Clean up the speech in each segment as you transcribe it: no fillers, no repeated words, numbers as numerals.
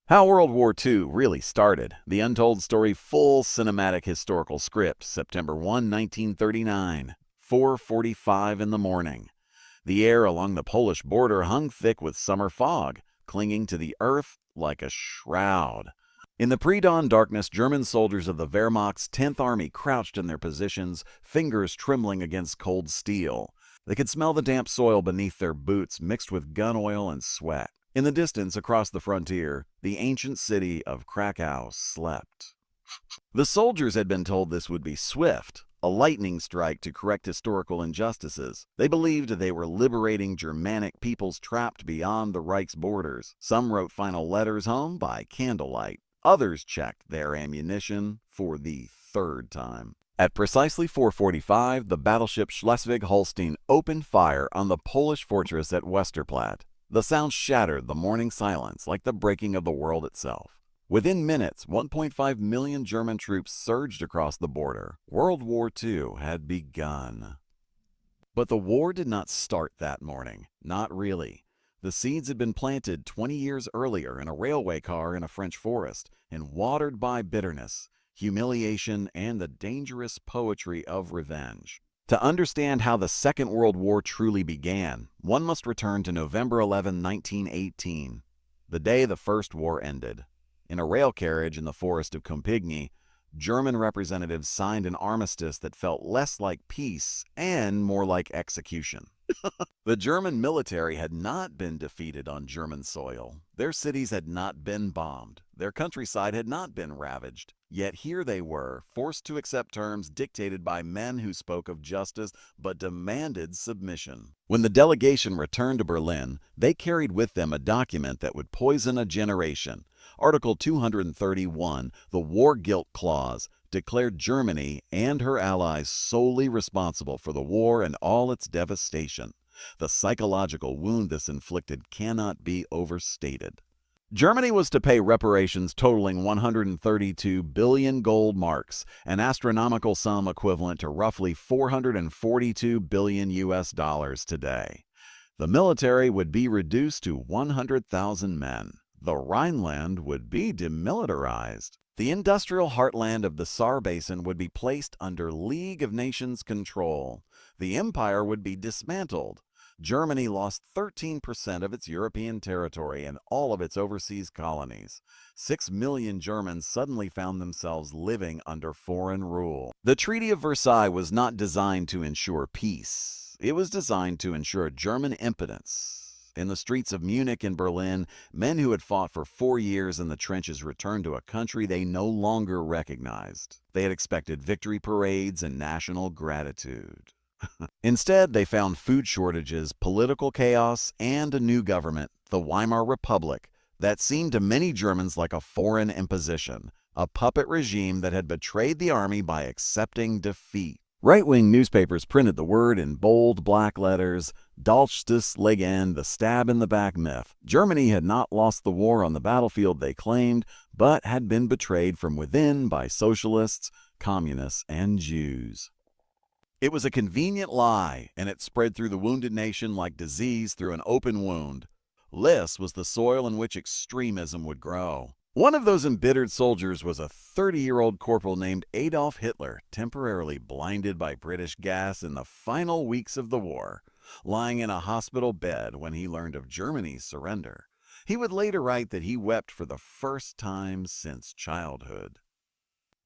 How World War II really started. The Untold Story full cinematic historical script, September 1, 1939, 4:45 in the morning. The air along the Polish border hung thick with summer fog, clinging to the earth like a shroud. In the pre-dawn darkness, German soldiers of the Wehrmacht's 10th Army crouched in their positions, fingers trembling against cold steel. They could smell the damp soil beneath their boots mixed with gun oil and sweat. In the distance, across the frontier, the ancient city of Krakow slept. The soldiers had been told this would be swift, a lightning strike to correct historical injustices. They believed they were liberating Germanic peoples trapped beyond the Reich's borders. Some wrote final letters home by candlelight. Others checked their ammunition for the third time. At precisely 4:45, the battleship Schleswig-Holstein opened fire on the Polish fortress at Westerplatte. The sound shattered the morning silence like the breaking of the world itself. Within minutes, 1.5 million German troops surged across the border. World War II had begun. But the war did not start that morning. Not really. The seeds had been planted 20 years earlier in a railway car in a French forest and watered by bitterness, humiliation, and the dangerous poetry of revenge. To understand how the Second World War truly began, one must return to November 11, 1918, the day the First War ended. In a rail carriage in the forest of Compiègne, German representatives signed an armistice that felt less like peace and more like execution. The German military had not been defeated on German soil. Their cities had not been bombed. Their countryside had not been ravaged. Yet here they were, forced to accept terms dictated by men who spoke of justice but demanded submission. When the delegation returned to Berlin, they carried with them a document that would poison a generation. Article 231, the War Guilt Clause, declared Germany and her allies solely responsible for the war and all its devastation. The psychological wound this inflicted cannot be overstated. Germany was to pay reparations totaling 132 billion gold marks, an astronomical sum equivalent to roughly 442 billion US dollars today. The military would be reduced to 100,000 men. The Rhineland would be demilitarized. The industrial heartland of the Saar Basin would be placed under League of Nations control. The empire would be dismantled. Germany lost 13% of its European territory and all of its overseas colonies. 6 million Germans suddenly found themselves living under foreign rule. The Treaty of Versailles was not designed to ensure peace. It was designed to ensure German impotence. In the streets of Munich and Berlin, men who had fought for 4 years in the trenches returned to a country they no longer recognized. They had expected victory parades and national gratitude. Instead, they found food shortages, political chaos, and a new government, the Weimar Republic, that seemed to many Germans like a foreign imposition, a puppet regime that had betrayed the army by accepting defeat. Right-wing newspapers printed the word in bold black letters, Dalchstes Legend, the stab-in-the-back myth. Germany had not lost the war on the battlefield they claimed, but had been betrayed from within by socialists, communists, and Jews. It was a convenient lie, and it spread through the wounded nation like disease through an open wound. This was the soil in which extremism would grow. One of those embittered soldiers was a 30-year-old corporal named Adolf Hitler, temporarily blinded by British gas in the final weeks of the war, lying in a hospital bed when he learned of Germany's surrender. He would later write that he wept for the first time since childhood.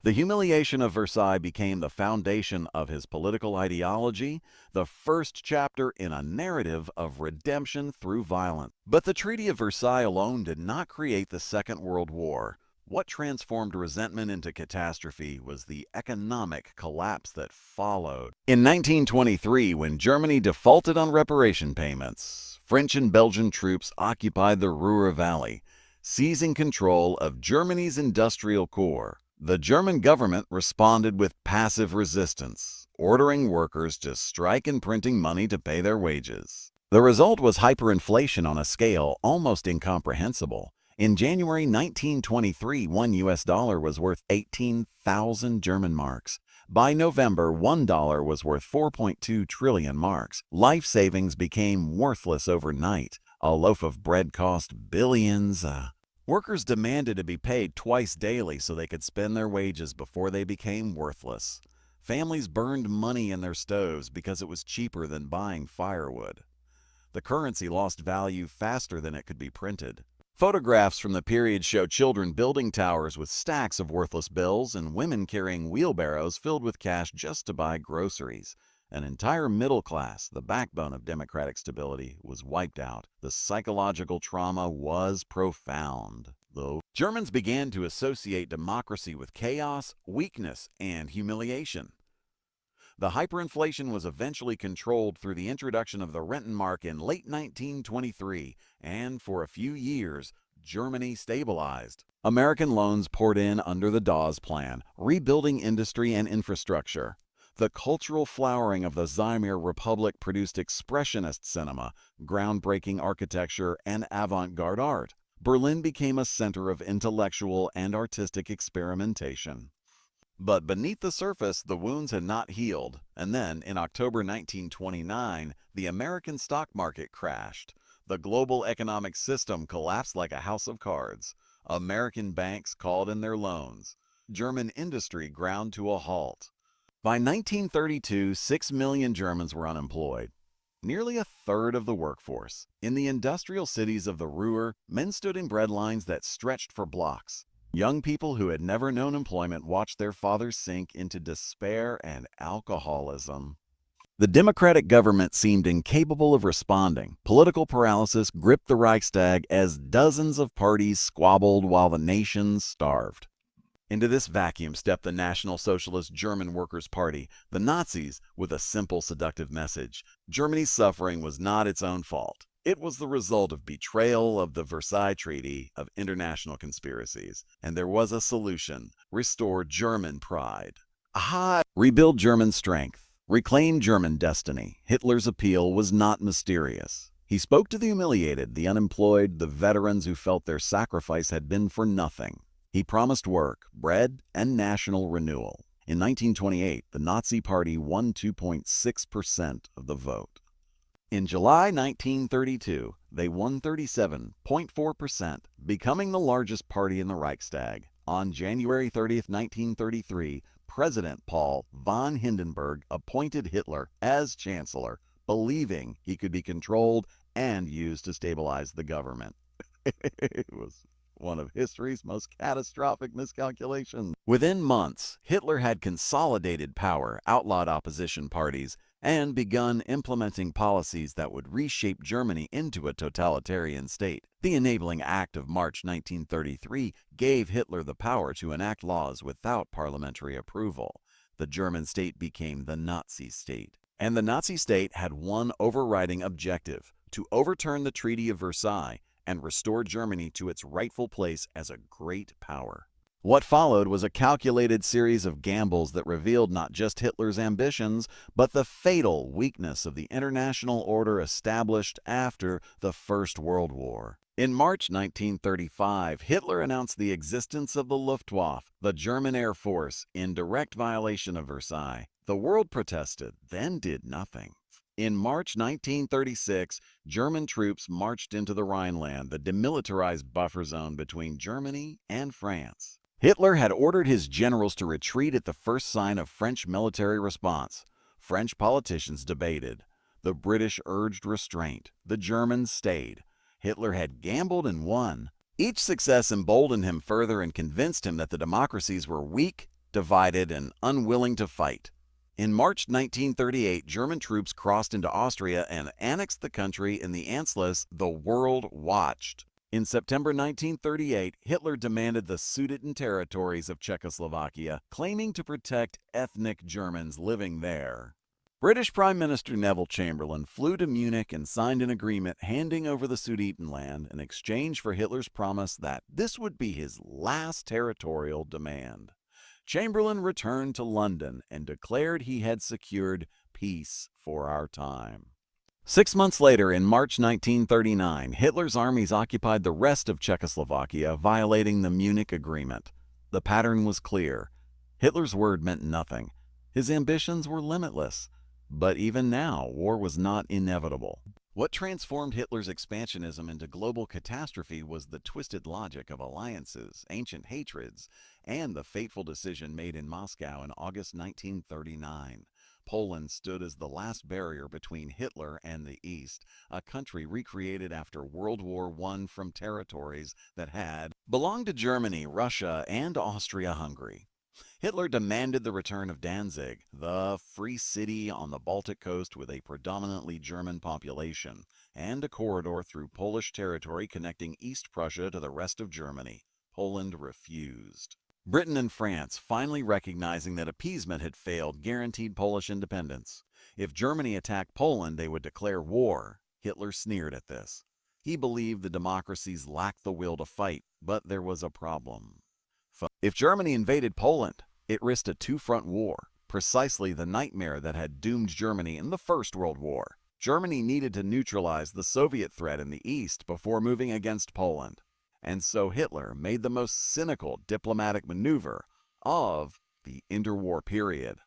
The humiliation of Versailles became the foundation of his political ideology, the first chapter in a narrative of redemption through violence. But the Treaty of Versailles alone did not create the Second World War. What transformed resentment into catastrophe was the economic collapse that followed. In 1923, when Germany defaulted on reparation payments, French and Belgian troops occupied the Ruhr Valley, seizing control of Germany's industrial core. The German government responded with passive resistance, ordering workers to strike and printing money to pay their wages. The result was hyperinflation on a scale almost incomprehensible. In January 1923, $1 US was worth 18,000 German marks. By November, $1 was worth 4.2 trillion marks. Life savings became worthless overnight. A loaf of bread cost billions. Workers demanded to be paid twice daily so they could spend their wages before they became worthless. Families burned money in their stoves because it was cheaper than buying firewood. The currency lost value faster than it could be printed. Photographs from the period show children building towers with stacks of worthless bills and women carrying wheelbarrows filled with cash just to buy groceries. An entire middle class, the backbone of democratic stability, was wiped out. The psychological trauma was profound. Though Germans began to associate democracy with chaos, weakness, and humiliation. The hyperinflation was eventually controlled through the introduction of the Rentenmark in late 1923, and for a few years, Germany stabilized. American loans poured in under the Dawes Plan, rebuilding industry and infrastructure. The cultural flowering of the Weimar Republic produced expressionist cinema, groundbreaking architecture, and avant-garde art. Berlin became a center of intellectual and artistic experimentation. But beneath the surface, the wounds had not healed, and then, in October 1929, the American stock market crashed. The global economic system collapsed like a house of cards. American banks called in their loans. German industry ground to a halt. By 1932, 6 million Germans were unemployed, nearly a third of the workforce. In the industrial cities of the Ruhr, men stood in bread lines that stretched for blocks. Young people who had never known employment watched their fathers sink into despair and alcoholism. The democratic government seemed incapable of responding. Political paralysis gripped the Reichstag as dozens of parties squabbled while the nation starved. Into this vacuum stepped the National Socialist German Workers' Party, the Nazis, with a simple, seductive message. Germany's suffering was not its own fault. It was the result of betrayal of the Versailles Treaty, of international conspiracies. And there was a solution: restore German pride. Aha! Rebuild German strength. Reclaim German destiny. Hitler's appeal was not mysterious. He spoke to the humiliated, the unemployed, the veterans who felt their sacrifice had been for nothing. He promised work, bread, and national renewal. In 1928, the Nazi Party won 2.6% of the vote. In July 1932, they won 37.4%, becoming the largest party in the Reichstag. On January 30, 1933, President Paul von Hindenburg appointed Hitler as chancellor, believing he could be controlled and used to stabilize the government. It was one of history's most catastrophic miscalculations. Within months, Hitler had consolidated power, outlawed opposition parties, and begun implementing policies that would reshape Germany into a totalitarian state. The Enabling Act of March 1933 gave Hitler the power to enact laws without parliamentary approval. The German state became the Nazi state. And the Nazi state had one overriding objective: to overturn the Treaty of Versailles and restore Germany to its rightful place as a great power. What followed was a calculated series of gambles that revealed not just Hitler's ambitions, but the fatal weakness of the international order established after the First World War. In March 1935, Hitler announced the existence of the Luftwaffe, the German Air Force, in direct violation of Versailles. The world protested, then did nothing. In March 1936, German troops marched into the Rhineland, the demilitarized buffer zone between Germany and France. Hitler had ordered his generals to retreat at the first sign of French military response. French politicians debated. The British urged restraint. The Germans stayed. Hitler had gambled and won. Each success emboldened him further and convinced him that the democracies were weak, divided, and unwilling to fight. In March 1938, German troops crossed into Austria and annexed the country in the Anschluss. The world watched. In September 1938, Hitler demanded the Sudeten territories of Czechoslovakia, claiming to protect ethnic Germans living there. British Prime Minister Neville Chamberlain flew to Munich and signed an agreement handing over the Sudetenland in exchange for Hitler's promise that this would be his last territorial demand. Chamberlain returned to London and declared he had secured peace for our time. 6 months later, in March 1939, Hitler's armies occupied the rest of Czechoslovakia, violating the Munich Agreement. The pattern was clear. Hitler's word meant nothing. His ambitions were limitless. But even now, war was not inevitable. What transformed Hitler's expansionism into global catastrophe was the twisted logic of alliances, ancient hatreds, and the fateful decision made in Moscow in August 1939. Poland stood as the last barrier between Hitler and the East, a country recreated after World War I from territories that had belonged to Germany, Russia, and Austria-Hungary. Hitler demanded the return of Danzig, the free city on the Baltic coast with a predominantly German population, and a corridor through Polish territory connecting East Prussia to the rest of Germany. Poland refused. Britain and France, finally recognizing that appeasement had failed, guaranteed Polish independence. If Germany attacked Poland, they would declare war. Hitler sneered at this. He believed the democracies lacked the will to fight, but there was a problem. If Germany invaded Poland, it risked a two-front war, precisely the nightmare that had doomed Germany in the First World War. Germany needed to neutralize the Soviet threat in the East before moving against Poland. And so Hitler made the most cynical diplomatic maneuver of the interwar period.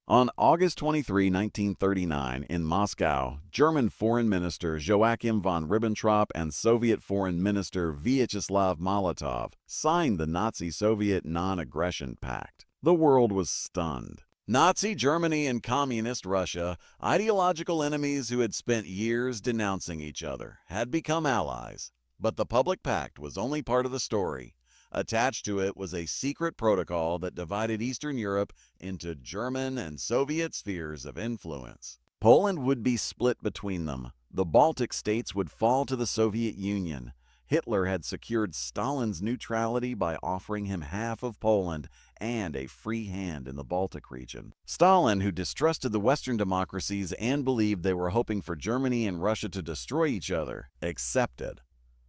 On August 23, 1939, in Moscow, German Foreign Minister Joachim von Ribbentrop and Soviet Foreign Minister Vyacheslav Molotov signed the Nazi-Soviet Non-Aggression Pact. The world was stunned. Nazi Germany and Communist Russia, ideological enemies who had spent years denouncing each other, had become allies. But the public pact was only part of the story. Attached to it was a secret protocol that divided Eastern Europe into German and Soviet spheres of influence. Poland would be split between them. The Baltic states would fall to the Soviet Union. Hitler had secured Stalin's neutrality by offering him half of Poland and a free hand in the Baltic region. Stalin, who distrusted the Western democracies and believed they were hoping for Germany and Russia to destroy each other, accepted.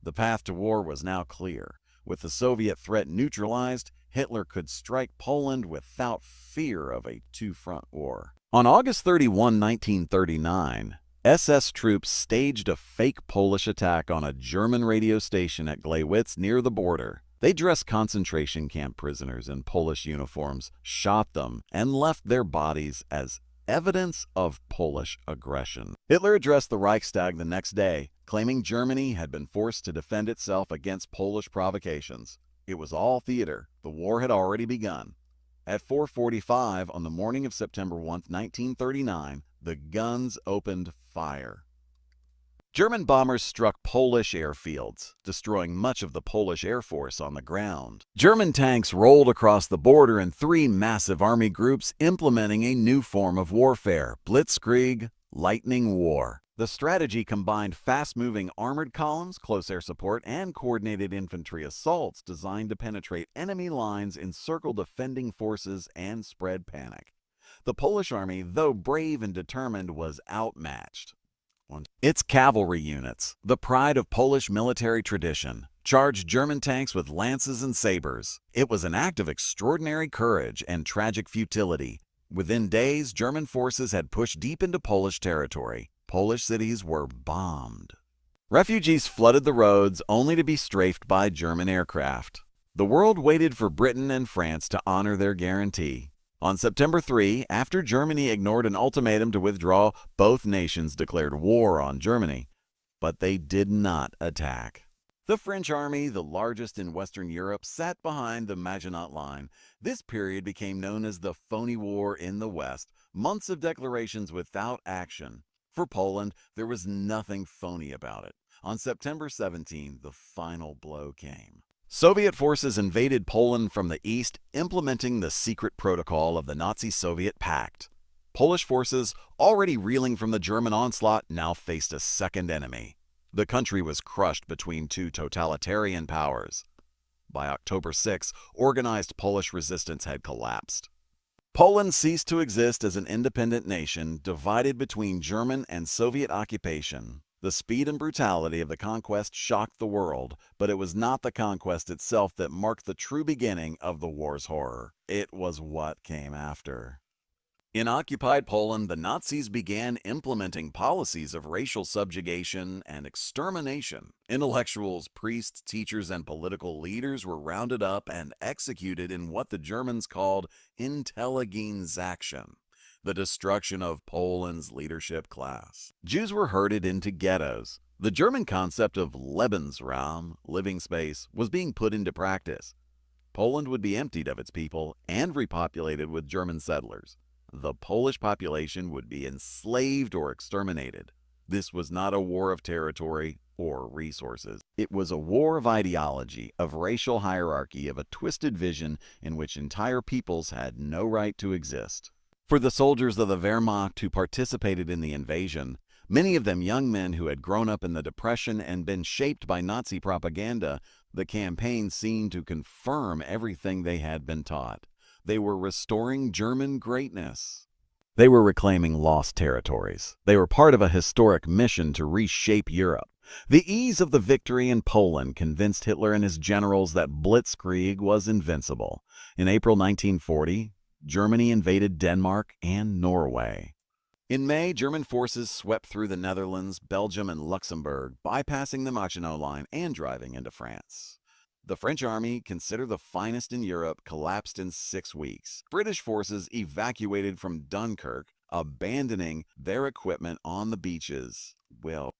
The path to war was now clear. With the Soviet threat neutralized, Hitler could strike Poland without fear of a two-front war. On August 31, 1939, SS troops staged a fake Polish attack on a German radio station at Gleiwitz near the border. They dressed concentration camp prisoners in Polish uniforms, shot them, and left their bodies as evidence of Polish aggression. Hitler addressed the Reichstag the next day, claiming Germany had been forced to defend itself against Polish provocations. It was all theater. The war had already begun. At 4:45 on the morning of September 1, 1939, the guns opened fire. German bombers struck Polish airfields, destroying much of the Polish Air Force on the ground. German tanks rolled across the border in three massive army groups, implementing a new form of warfare, blitzkrieg, lightning war. The strategy combined fast-moving armored columns, close air support, and coordinated infantry assaults designed to penetrate enemy lines, encircle defending forces, and spread panic. The Polish army, though brave and determined, was outmatched. Its cavalry units, the pride of Polish military tradition, charged German tanks with lances and sabers. It was an act of extraordinary courage and tragic futility. Within days, German forces had pushed deep into Polish territory. Polish cities were bombed. Refugees flooded the roads only to be strafed by German aircraft. The world waited for Britain and France to honor their guarantee. On September 3, after Germany ignored an ultimatum to withdraw, both nations declared war on Germany. But they did not attack. The French army, the largest in Western Europe, sat behind the Maginot Line. This period became known as the Phony War in the West, months of declarations without action. For Poland, there was nothing phony about it. On September 17, the final blow came. Soviet forces invaded Poland from the east, implementing the secret protocol of the Nazi-Soviet Pact. Polish forces, already reeling from the German onslaught, now faced a second enemy. The country was crushed between two totalitarian powers. By October 6, organized Polish resistance had collapsed. Poland ceased to exist as an independent nation, divided between German and Soviet occupation. The speed and brutality of the conquest shocked the world, but it was not the conquest itself that marked the true beginning of the war's horror. It was what came after. In occupied Poland, the Nazis began implementing policies of racial subjugation and extermination. Intellectuals, priests, teachers, and political leaders were rounded up and executed in what the Germans called Intelligenzaktion. The destruction of Poland's leadership class. Jews were herded into ghettos. The German concept of Lebensraum, living space, was being put into practice. Poland would be emptied of its people and repopulated with German settlers. The Polish population would be enslaved or exterminated. This was not a war of territory or resources. It was a war of ideology, of racial hierarchy, of a twisted vision in which entire peoples had no right to exist. For the soldiers of the Wehrmacht who participated in the invasion, many of them young men who had grown up in the Depression and been shaped by Nazi propaganda, the campaign seemed to confirm everything they had been taught. They were restoring German greatness. They were reclaiming lost territories. They were part of a historic mission to reshape Europe. The ease of the victory in Poland convinced Hitler and his generals that blitzkrieg was invincible. In April 1940, Germany invaded Denmark and Norway. In May, German forces swept through the Netherlands, Belgium, and Luxembourg, bypassing the Maginot Line and driving into France. The French army, considered the finest in Europe, collapsed in 6 weeks. British forces evacuated from Dunkirk, abandoning their equipment on the beaches.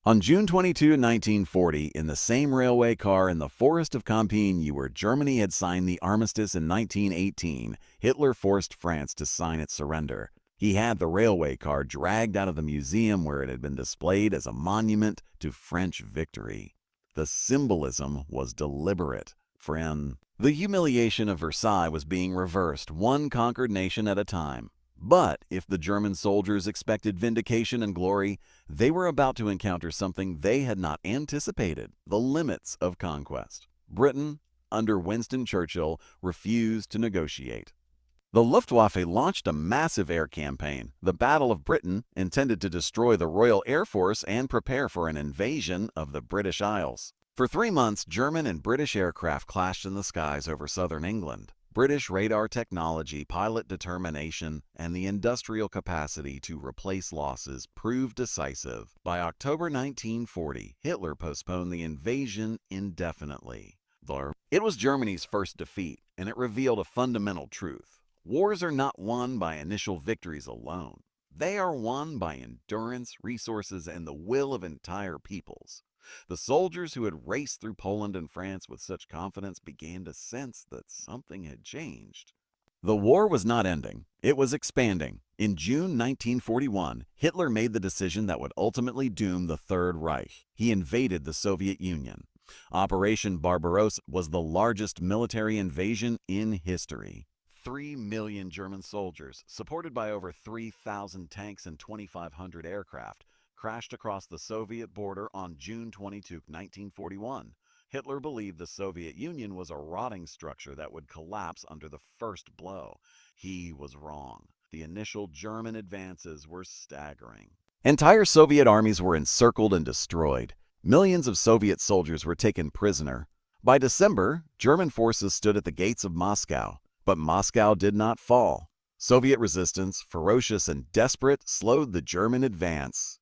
On June 22, 1940, in the same railway car in the forest of Compiègne where Germany had signed the armistice in 1918, Hitler forced France to sign its surrender. He had the railway car dragged out of the museum where it had been displayed as a monument to French victory. The symbolism was deliberate. The humiliation of Versailles was being reversed, one conquered nation at a time. But if the German soldiers expected vindication and glory, they were about to encounter something they had not anticipated: the limits of conquest. Britain, under Winston Churchill, refused to negotiate. The Luftwaffe launched a massive air campaign, the Battle of Britain, intended to destroy the Royal Air Force and prepare for an invasion of the British Isles. For 3 months, German and British aircraft clashed in the skies over southern England. British radar technology, pilot determination, and the industrial capacity to replace losses proved decisive. By October 1940, Hitler postponed the invasion indefinitely. It was Germany's first defeat, and it revealed a fundamental truth. Wars are not won by initial victories alone. They are won by endurance, resources, and the will of entire peoples. The soldiers who had raced through Poland and France with such confidence began to sense that something had changed. The war was not ending. It was expanding. In June 1941, Hitler made the decision that would ultimately doom the Third Reich. He invaded the Soviet Union. Operation Barbarossa was the largest military invasion in history. 3 million German soldiers, supported by over 3,000 tanks and 2,500 aircraft, crashed across the Soviet border on June 22, 1941. Hitler believed the Soviet Union was a rotting structure that would collapse under the first blow. He was wrong. The initial German advances were staggering. Entire Soviet armies were encircled and destroyed. Millions of Soviet soldiers were taken prisoner. By December, German forces stood at the gates of Moscow, but Moscow did not fall. Soviet resistance, ferocious and desperate, slowed the German advance.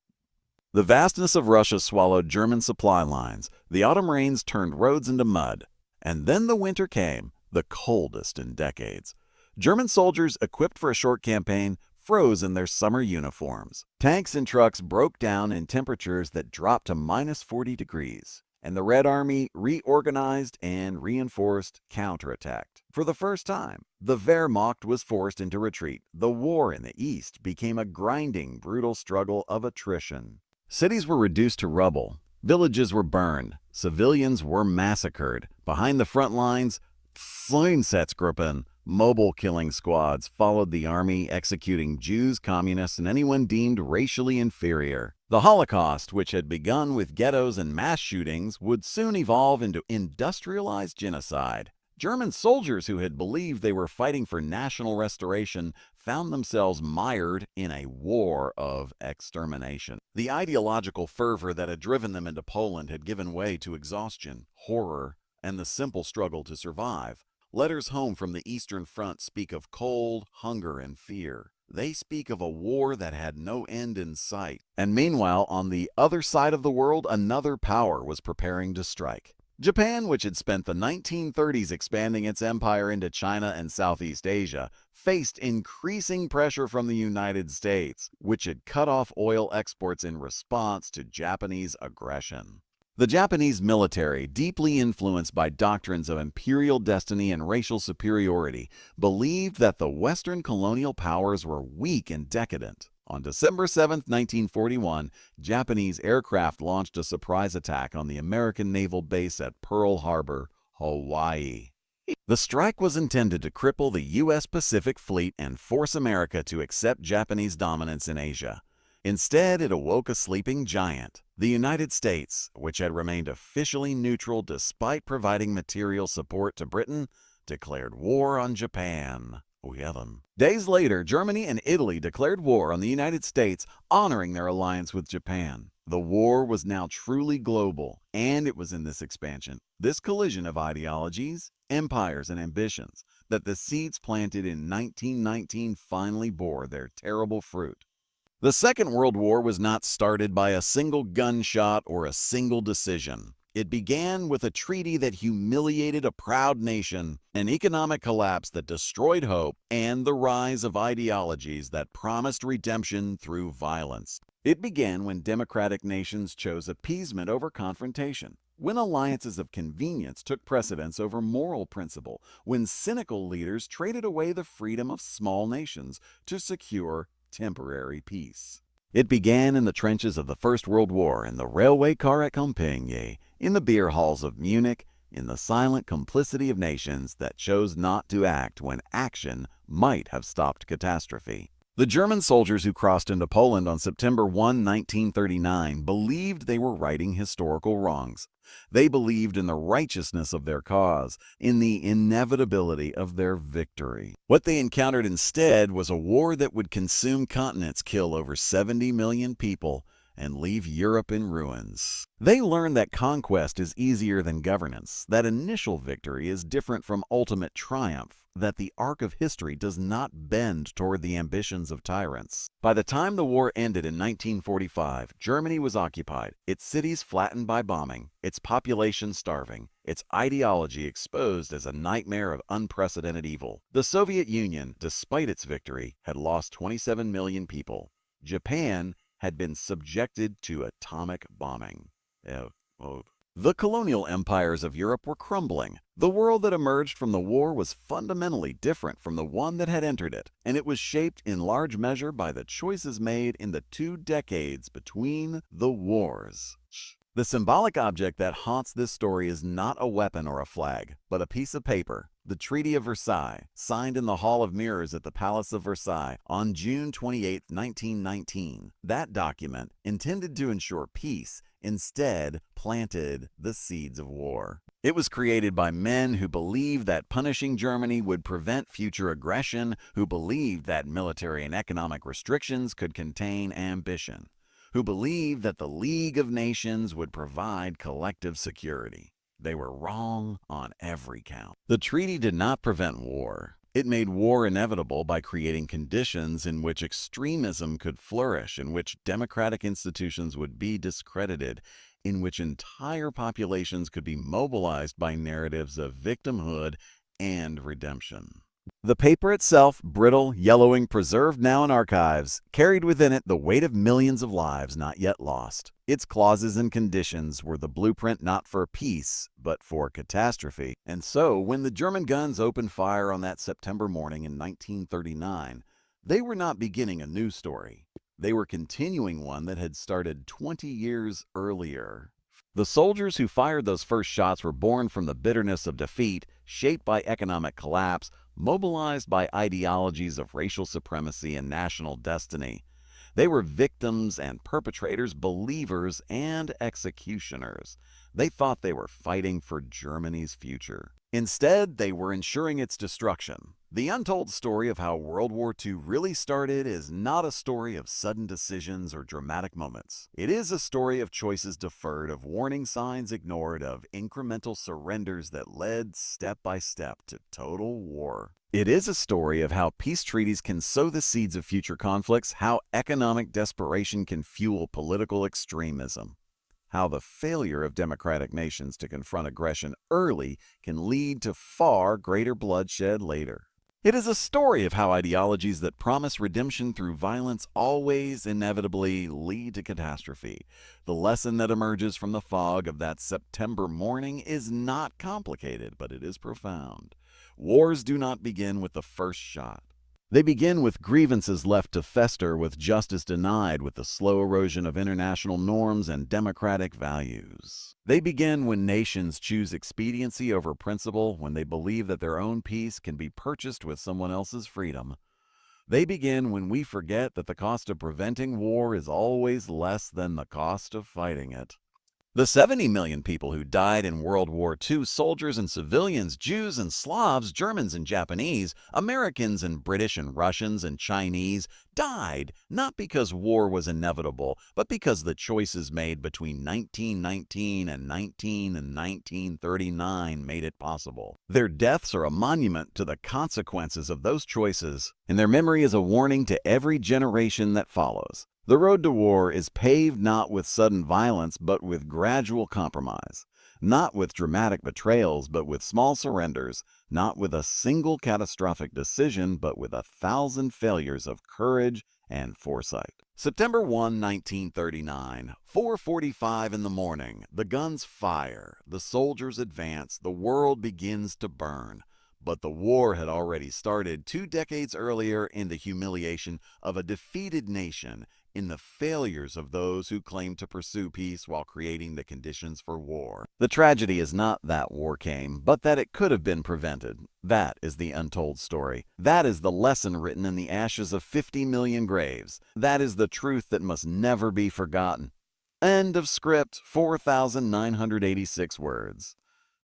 The vastness of Russia swallowed German supply lines. The autumn rains turned roads into mud. And then the winter came, the coldest in decades. German soldiers, equipped for a short campaign, froze in their summer uniforms. Tanks and trucks broke down in temperatures that dropped to -40 degrees. And the Red Army reorganized and reinforced counterattacked. For the first time, the Wehrmacht was forced into retreat. The war in the East became a grinding, brutal struggle of attrition. Cities were reduced to rubble. Villages were burned. Civilians were massacred. Behind the front lines, Einsatzgruppen, mobile killing squads, followed the army, executing Jews, communists, and anyone deemed racially inferior. The Holocaust, which had begun with ghettos and mass shootings, would soon evolve into industrialized genocide. German soldiers who had believed they were fighting for national restoration found themselves mired in a war of extermination. The ideological fervor that had driven them into Poland had given way to exhaustion, horror, and the simple struggle to survive. Letters home from the Eastern Front speak of cold, hunger, and fear. They speak of a war that had no end in sight. And meanwhile, on the other side of the world, another power was preparing to strike. Japan, which had spent the 1930s expanding its empire into China and Southeast Asia, faced increasing pressure from the United States, which had cut off oil exports in response to Japanese aggression. The Japanese military, deeply influenced by doctrines of imperial destiny and racial superiority, believed that the Western colonial powers were weak and decadent. On December 7, 1941, Japanese aircraft launched a surprise attack on the American naval base at Pearl Harbor, Hawaii. The strike was intended to cripple the U.S. Pacific Fleet and force America to accept Japanese dominance in Asia. Instead, it awoke a sleeping giant. The United States, which had remained officially neutral despite providing material support to Britain, declared war on Japan. Days later, Germany and Italy declared war on the United States, honoring their alliance with Japan. The war was now truly global, and it was in this expansion, this collision of ideologies, empires, and ambitions, that the seeds planted in 1919 finally bore their terrible fruit. The Second World War was not started by a single gunshot or a single decision. It began with a treaty that humiliated a proud nation, an economic collapse that destroyed hope, and the rise of ideologies that promised redemption through violence. It began when democratic nations chose appeasement over confrontation, when alliances of convenience took precedence over moral principle, when cynical leaders traded away the freedom of small nations to secure temporary peace. It began in the trenches of the First World War, in the railway car at Compiègne, in the beer halls of Munich, in the silent complicity of nations that chose not to act when action might have stopped catastrophe. The German soldiers who crossed into Poland on September 1, 1939, believed they were righting historical wrongs. They believed in the righteousness of their cause, in the inevitability of their victory. What they encountered instead was a war that would consume continents, kill over 70 million people, and leave Europe in ruins. They learned that conquest is easier than governance, that initial victory is different from ultimate triumph, that the arc of history does not bend toward the ambitions of tyrants. By the time the war ended in 1945, Germany was occupied, its cities flattened by bombing, its population starving, its ideology exposed as a nightmare of unprecedented evil. The Soviet Union, despite its victory, had lost 27 million people. Japan had been subjected to atomic bombing. The colonial empires of Europe were crumbling. The world that emerged from the war was fundamentally different from the one that had entered it, and it was shaped in large measure by the choices made in the 2 decades between the wars. The symbolic object that haunts this story is not a weapon or a flag, but a piece of paper, the Treaty of Versailles, signed in the Hall of Mirrors at the Palace of Versailles on June 28, 1919. That document, intended to ensure peace, instead planted the seeds of war. It was created by men who believed that punishing Germany would prevent future aggression, who believed that military and economic restrictions could contain ambition, who believed that the League of Nations would provide collective security. They were wrong on every count. The treaty did not prevent war. It made war inevitable by creating conditions in which extremism could flourish, in which democratic institutions would be discredited, in which entire populations could be mobilized by narratives of victimhood and redemption. The paper itself, brittle, yellowing, preserved now in archives, carried within it the weight of millions of lives not yet lost. Its clauses and conditions were the blueprint not for peace, but for catastrophe. And so, when the German guns opened fire on that September morning in 1939, they were not beginning a new story. They were continuing one that had started 20 years earlier. The soldiers who fired those first shots were born from the bitterness of defeat, shaped by economic collapse, mobilized by ideologies of racial supremacy and national destiny. They were victims and perpetrators, believers and executioners. They thought they were fighting for Germany's future. Instead, they were ensuring its destruction. The untold story of how World War II really started is not a story of sudden decisions or dramatic moments. It is a story of choices deferred, of warning signs ignored, of incremental surrenders that led step by step to total war. It is a story of how peace treaties can sow the seeds of future conflicts, how economic desperation can fuel political extremism, how the failure of democratic nations to confront aggression early can lead to far greater bloodshed later. It is a story of how ideologies that promise redemption through violence always inevitably lead to catastrophe. The lesson that emerges from the fog of that September morning is not complicated, but it is profound. Wars do not begin with the first shot. They begin with grievances left to fester, with justice denied, with the slow erosion of international norms and democratic values. They begin when nations choose expediency over principle, when they believe that their own peace can be purchased with someone else's freedom. They begin when we forget that the cost of preventing war is always less than the cost of fighting it. The 70 million people who died in World War II, soldiers and civilians, Jews and Slavs, Germans and Japanese, Americans and British and Russians and Chinese, died not because war was inevitable, but because the choices made between 1919 and 1939 made it possible. Their deaths are a monument to the consequences of those choices, and their memory is a warning to every generation that follows. The road to war is paved not with sudden violence, but with gradual compromise, not with dramatic betrayals, but with small surrenders, not with a single catastrophic decision, but with 1,000 failures of courage and foresight. September 1, 1939, 4:45 in the morning, the guns fire, the soldiers advance, the world begins to burn. But the war had already started 2 decades earlier in the humiliation of a defeated nation, in the failures of those who claimed to pursue peace while creating the conditions for war. The tragedy is not that war came, but that it could have been prevented. That is the untold story. That is the lesson written in the ashes of 50 million graves. That is the truth that must never be forgotten. End of script, 4,986 words.